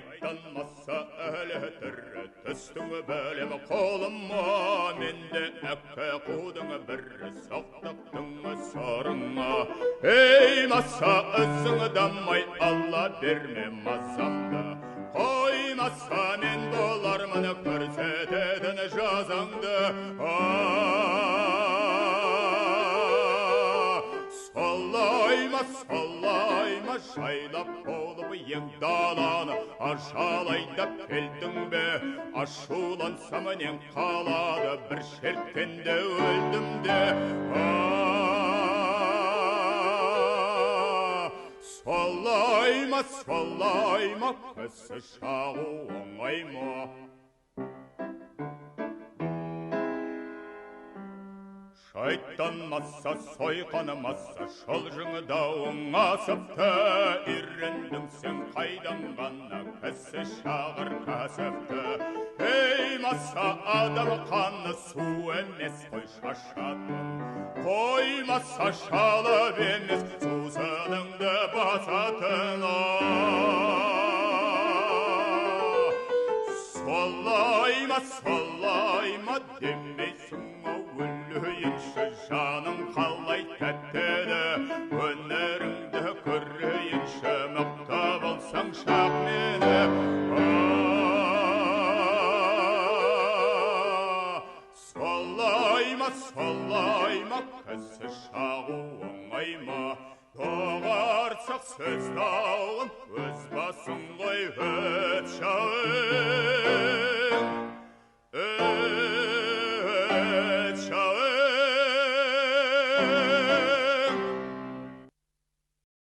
Шайтанмаса әлетір түстің бөлем қолыма, менде әкке қудың бір соқтықтың сорыңа. Ей маса өзің дамай алла берме мазамды, қоймаса мен болармын көрсететін жазаңды. Солайма жайлап болып ең даланы, ажалайдап келдің бе, ашулансам нең қалады, бір шерткенде өлдім де. Солайма кісі шағу оңай ма? Шайтанмаса, сойқанымаса, шолжыңдауың асыпты, ирендің сен қайдан ғана кісі шағыр кәсіпті. Ей маса, адам қаны су емес қой шашатын, қоймаса шалып емес сусыныңды басатын. Солайма демейсің өлейінші жан.